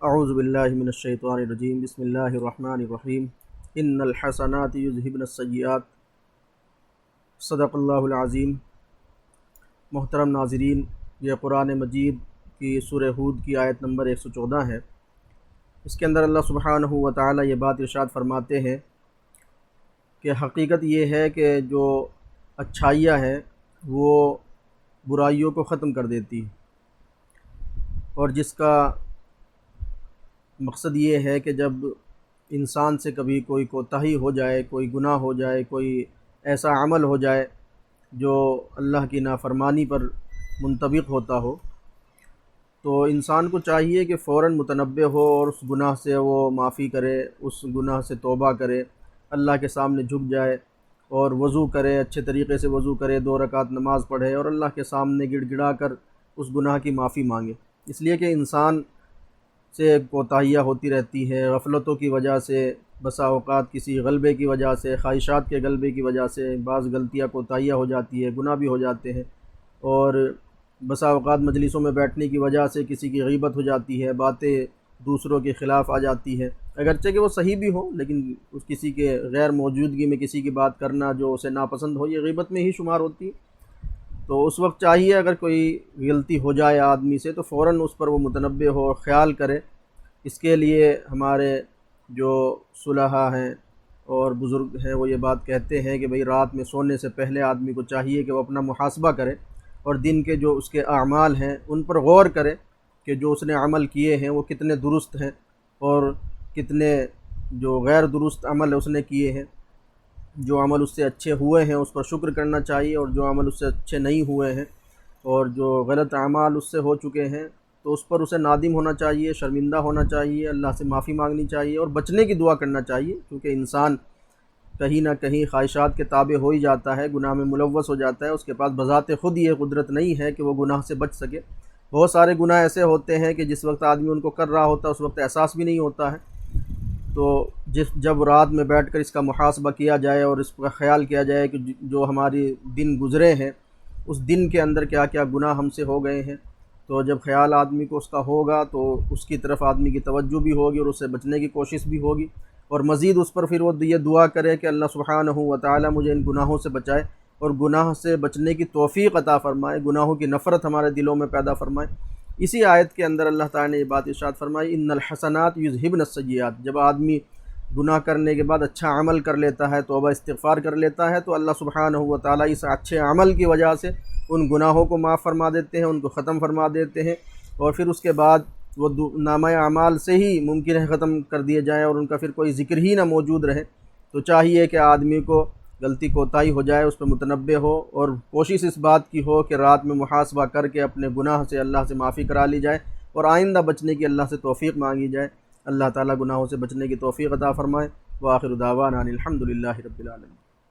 اعوذ باللہ من الشیطان الرجیم بسم اللہ الرحمن الرحیم ان الحسنات یذہبن السیئات صدق اللہ العظیم۔ محترم ناظرین، یہ قرآن مجید کی سورہ ہود کی آیت نمبر 114 ہے۔ اس کے اندر اللہ سبحانہ و تعالی یہ بات ارشاد فرماتے ہیں کہ حقیقت یہ ہے کہ جو اچھائیاں ہیں وہ برائیوں کو ختم کر دیتی، اور جس کا مقصد یہ ہے کہ جب انسان سے کبھی کوئی کوتاہی ہو جائے، کوئی گناہ ہو جائے، کوئی ایسا عمل ہو جائے جو اللہ کی نافرمانی پر منطبق ہوتا ہو، تو انسان کو چاہیے کہ فوراً متنبہ ہو اور اس گناہ سے وہ معافی کرے، اس گناہ سے توبہ کرے، اللہ کے سامنے جھک جائے اور وضو کرے، اچھے طریقے سے وضو کرے، 2 رکعت نماز پڑھے اور اللہ کے سامنے گڑ گڑا کر اس گناہ کی معافی مانگے۔ اس لیے کہ انسان سے کوتاہیاں ہوتی رہتی ہیں، غفلتوں کی وجہ سے، بسا اوقات کسی غلبے کی وجہ سے، خواہشات کے غلبے کی وجہ سے بعض غلطیاں کوتاہیاں ہو جاتی ہے، گناہ بھی ہو جاتے ہیں، اور بسا اوقات مجلسوں میں بیٹھنے کی وجہ سے کسی کی غیبت ہو جاتی ہے، باتیں دوسروں کے خلاف آ جاتی ہے، اگرچہ کہ وہ صحیح بھی ہو، لیکن اس کسی کے غیر موجودگی میں کسی کی بات کرنا جو اسے ناپسند ہو، یہ غیبت میں ہی شمار ہوتی ہے۔ تو اس وقت چاہیے اگر کوئی غلطی ہو جائے آدمی سے تو فوراً اس پر وہ متنبہ ہو، خیال کرے۔ اس کے لیے ہمارے جو صلحاء ہیں اور بزرگ ہیں وہ یہ بات کہتے ہیں کہ بھئی رات میں سونے سے پہلے آدمی کو چاہیے کہ وہ اپنا محاسبہ کرے اور دن کے جو اس کے اعمال ہیں ان پر غور کرے کہ جو اس نے عمل کیے ہیں وہ کتنے درست ہیں اور کتنے جو غیر درست عمل اس نے کیے ہیں۔ جو عمل اس سے اچھے ہوئے ہیں اس پر شکر کرنا چاہیے، اور جو عمل اس سے اچھے نہیں ہوئے ہیں اور جو غلط اعمال اس سے ہو چکے ہیں تو اس پر اسے نادم ہونا چاہیے، شرمندہ ہونا چاہیے، اللہ سے معافی مانگنی چاہیے اور بچنے کی دعا کرنا چاہیے، کیونکہ انسان کہیں نہ کہیں خواہشات کے تابع ہو ہی جاتا ہے، گناہ میں ملوث ہو جاتا ہے، اس کے پاس بذات خود یہ قدرت نہیں ہے کہ وہ گناہ سے بچ سکے۔ بہت سارے گناہ ایسے ہوتے ہیں کہ جس وقت آدمی ان کو کر رہا ہوتا ہے اس وقت احساس بھی نہیں ہوتا ہے، تو جب رات میں بیٹھ کر اس کا محاسبہ کیا جائے اور اس کا خیال کیا جائے کہ جو ہماری دن گزرے ہیں اس دن کے اندر کیا کیا گناہ ہم سے ہو گئے ہیں، تو جب خیال آدمی کو اس کا ہوگا تو اس کی طرف آدمی کی توجہ بھی ہوگی اور اس سے بچنے کی کوشش بھی ہوگی، اور مزید اس پر پھر وہ یہ دعا کرے کہ اللہ سبحانہ و تعالی مجھے ان گناہوں سے بچائے اور گناہ سے بچنے کی توفیق عطا فرمائے، گناہوں کی نفرت ہمارے دلوں میں پیدا فرمائے۔ اسی آیت کے اندر اللہ تعالی نے یہ بات ارشاد فرمائی، ان الحسنات یذہبن السیئات۔ جب آدمی گناہ کرنے کے بعد اچھا عمل کر لیتا ہے، توبہ استغفار کر لیتا ہے، تو اللہ سبحانہ و تعالی اس اچھے عمل کی وجہ سے ان گناہوں کو معاف فرما دیتے ہیں، ان کو ختم فرما دیتے ہیں، اور پھر اس کے بعد وہ نامہ اعمال سے ہی ممکن ہے ختم کر دیے جائیں اور ان کا پھر کوئی ذکر ہی نہ موجود رہے۔ تو چاہیے کہ آدمی کو غلطی کوتاہی ہو جائے اس پہ متنبہ ہو اور کوشش اس بات کی ہو کہ رات میں محاسبہ کر کے اپنے گناہ سے اللہ سے معافی کرا لی جائے اور آئندہ بچنے کی اللہ سے توفیق مانگی جائے۔ اللہ تعالیٰ گناہوں سے بچنے کی توفیق عطا فرمائے۔ وآخر دعوانا ان الحمد للہ رب العالمین۔